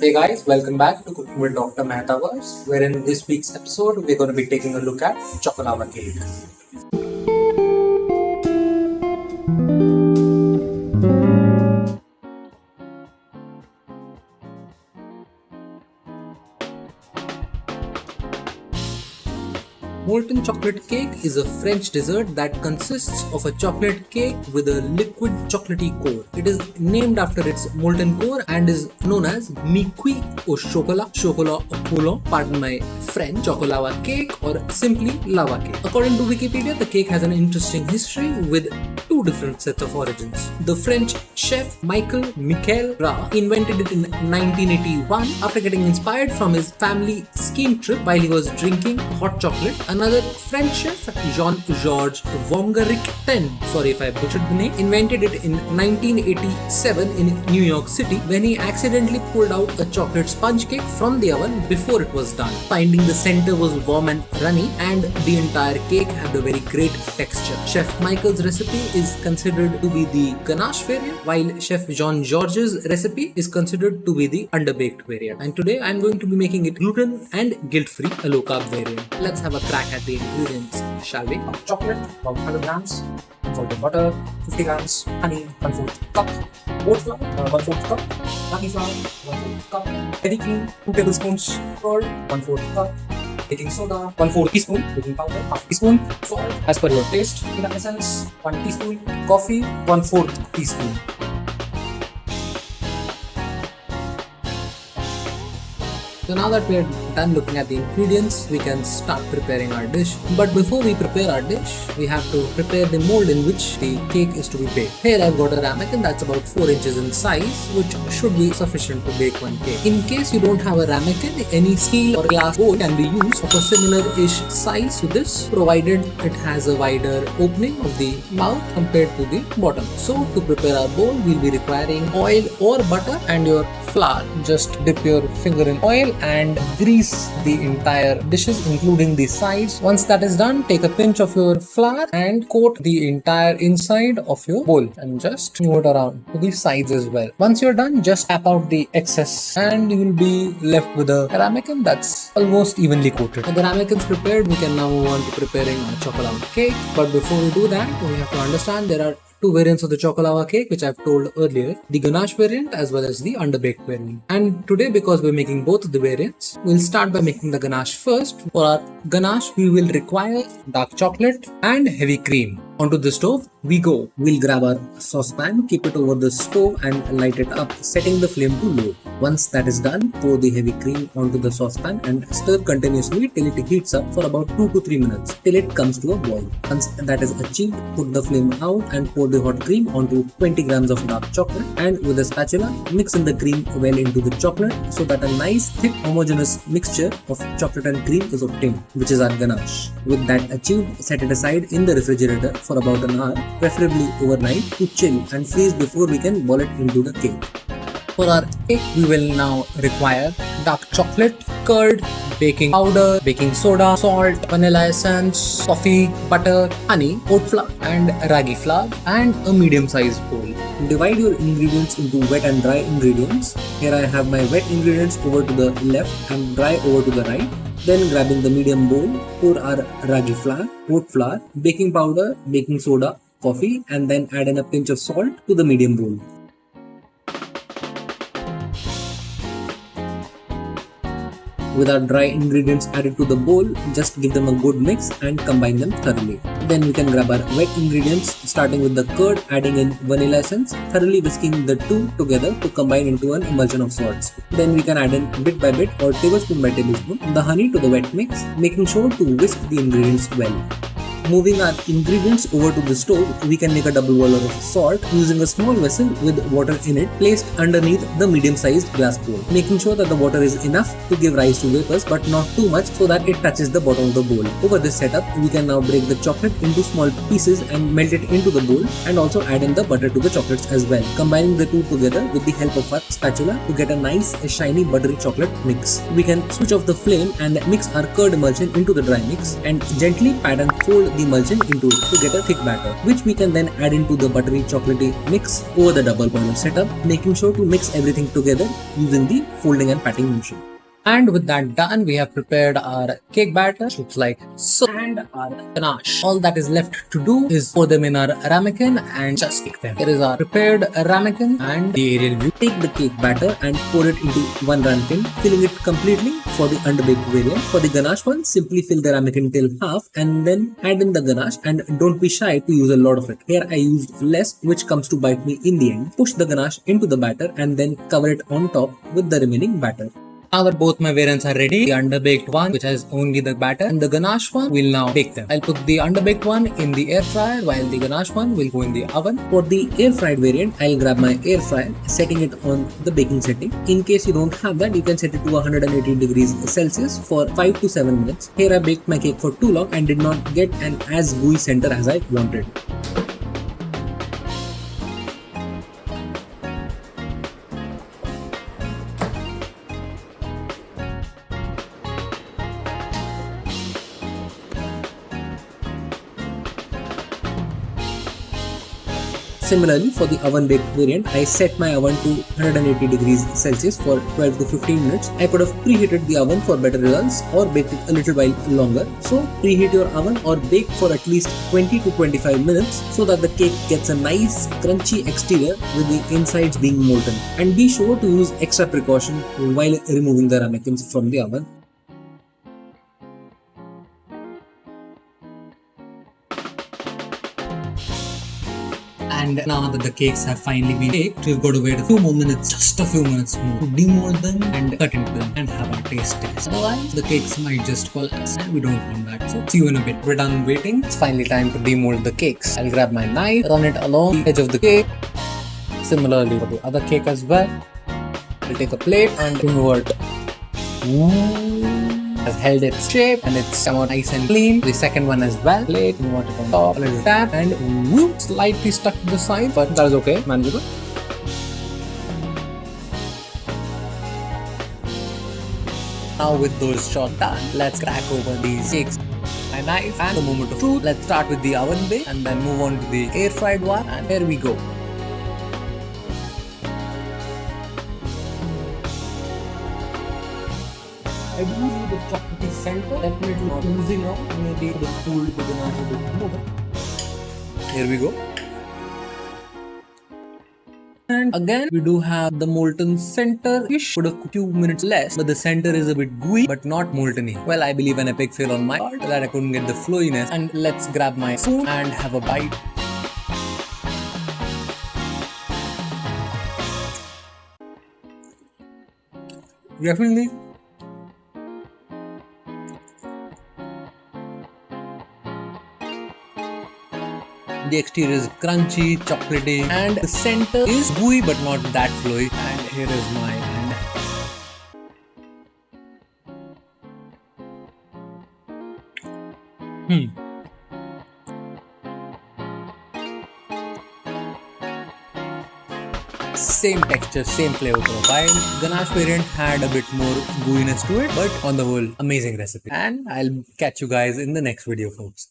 Hey guys, welcome back to Cooking with Doctor Mehtaverse, where in this week's episode we're going to be taking a look at Chocolava Cake. Molten chocolate cake is a French dessert that consists of a chocolate cake with a liquid chocolatey core. It is named after its molten core and is known as mi-cuit au chocolat au poulon, pardon my French, chocolava cake or simply lava cake. According to Wikipedia, the cake has an interesting history with two different sets of origins. The French chef Michel Ra invented it in 1981 after getting inspired from his family skiing trip while he was drinking hot chocolate. Another French chef, Jean-Georges Vongerichten, sorry if I butchered the name, invented it in 1987 in New York City when he accidentally pulled out a chocolate sponge cake from the oven before it was done. Finding the center was warm and runny and the entire cake had a very great texture. Chef Michael's recipe is considered to be the Ganache variant, while Chef Jean-Georges' recipe is considered to be the underbaked variant. And today I'm going to be making it gluten and guilt-free, a low-carb variant. Let's have a crack at the ingredients, shall we? Chocolate, about 100 grams, 1/4 butter, 50 grams, honey, 1/4 cup, oat flour, 1/4 cup, ragi flour, 1/4 cup, heavy cream, 2 tablespoons, curd, 1/4 cup, baking soda, 1/4 teaspoon, baking powder, half teaspoon, salt as per your taste, vanilla essence, 1 teaspoon, coffee, 1/4 teaspoon. So now that we're done looking at the ingredients, we can start preparing our dish. But before we prepare our dish, we have to prepare the mold in which the cake is to be baked. Here I've got a ramekin that's about 4 inches in size, which should be sufficient to bake one cake. In case you don't have a ramekin, any steel or glass bowl can be used of a similar-ish size to this, provided it has a wider opening of the mouth compared to the bottom. So to prepare our bowl, we'll be requiring oil or butter and your flour. Just dip your finger in oil and grease the entire dishes including the sides. Once that is done, take a pinch of your flour and coat the entire inside of your bowl and just move it around to the sides as well. Once you're done, just tap out the excess and you will be left with a ramekin that's almost evenly coated. When the ramekin is prepared, we can now move on to preparing our chocolava cake. But before we do that, we have to understand there are two variants of the chocolava cake which I've told earlier, the Ganache variant as well as the underbaked variant. And today, because we're making both of the variants, we'll start by making the Ganache first. For our Ganache, we will require dark chocolate and heavy cream. Onto the stove we go. We'll grab our saucepan, keep it over the stove and light it up, setting the flame to low. Once that is done, pour the heavy cream onto the saucepan and stir continuously till it heats up for about 2 to 3 minutes till it comes to a boil. Once that is achieved, put the flame out and pour the hot cream onto 20 grams of dark chocolate and with a spatula mix in the cream well into the chocolate so that a nice thick homogeneous mixture of chocolate and cream is obtained, which is our Ganache. With that achieved, set it aside in the refrigerator for about an hour, preferably overnight, to chill and freeze before we can boil it into the cake. For our cake, we will now require dark chocolate, curd, baking powder, baking soda, salt, vanilla essence, coffee, butter, honey, oat flour and ragi flour and a medium-sized bowl. Divide your ingredients into wet and dry ingredients. Here I have my wet ingredients over to the left and dry over to the right. Then grabbing the medium bowl, pour our ragi flour, oat flour, baking powder, baking soda, coffee and then add in a pinch of salt to the medium bowl. With our dry ingredients added to the bowl, just give them a good mix and combine them thoroughly. Then we can grab our wet ingredients, starting with the curd, adding in vanilla essence, thoroughly whisking the two together to combine into an emulsion of sorts. Then we can add in bit by bit or tablespoon by tablespoon the honey to the wet mix, making sure to whisk the ingredients well. Moving our ingredients over to the stove, we can make a double boiler of salt using a small vessel with water in it placed underneath the medium-sized glass bowl, making sure that the water is enough to give rise to vapors but not too much so that it touches the bottom of the bowl. Over this setup, we can now break the chocolate into small pieces and melt it into the bowl and also add in the butter to the chocolates as well, combining the two together with the help of our spatula to get a nice shiny buttery chocolate mix. We can switch off the flame and mix our curd emulsion into the dry mix and gently pat and fold the emulsion into it to get a thick batter, which we can then add into the buttery chocolatey mix over the double boiler setup, making sure to mix everything together using the folding and patting motion. And with that done, we have prepared our cake batter, which looks like so, and our ganache. All that is left to do is pour them in our ramekin and just bake them. Here is our prepared ramekin and the aerial view. Take the cake batter and pour it into one ramekin, filling it completely for the underbaked variant. For the ganache one, simply fill the ramekin till half and then add in the ganache, and don't be shy to use a lot of it. Here I used less, which comes to bite me in the end. Push the ganache into the batter and then cover it on top with the remaining batter. Now that both my variants are ready, the underbaked one, which has only the batter, and the ganache one, will now bake them. I'll put the underbaked one in the air fryer while the ganache one will go in the oven. For the air fried variant, I'll grab my air fryer, setting it on the baking setting. In case you don't have that, you can set it to 180 degrees Celsius for 5 to 7 minutes. Here I baked my cake for too long and did not get an as gooey center as I wanted. Similarly, for the oven baked variant, I set my oven to 180 degrees Celsius for 12 to 15 minutes. I could have preheated the oven for better results or baked it a little while longer. So preheat your oven or bake for at least 20 to 25 minutes so that the cake gets a nice crunchy exterior with the insides being molten. And be sure to use extra precaution while removing the ramekins from the oven. And now that the cakes have finally been baked, we've got to wait a few more minutes, just a few minutes more, to demold them and cut into them and have our taste test. Otherwise, the cakes might just collapse and we don't want that. So, see you in a bit. We're done waiting. It's finally time to demold the cakes. I'll grab my knife, run it along the edge of the cake. Similarly for the other cake as well. I'll take a plate and invert. Has held its shape and it's come out nice and clean. The second one as well. Plate, invert it on top, a little tap, and whoop, slightly stuck to the side, but that is okay, manageable. Now with those shots done, let's crack over these cakes. My knife and the moment of truth. Let's start with the oven bake and then move on to the air fried one, and here we go. I do need the chocolatey center, definitely not oozing out, maybe the cool to the ganache a bit more. Here we go. And again, we do have the molten center-ish, would have a few minutes less, but the center is a bit gooey, but not molten-y. Well, I believe an epic fail on my part that I couldn't get the flowiness. And let's grab my spoon and have a bite. Definitely. The exterior is crunchy, chocolatey, and the center is gooey but not that flowy. And here is my end. Same texture, same flavor profile. Ganache variant had a bit more gooiness to it, but on the whole, amazing recipe. And I'll catch you guys in the next video, folks.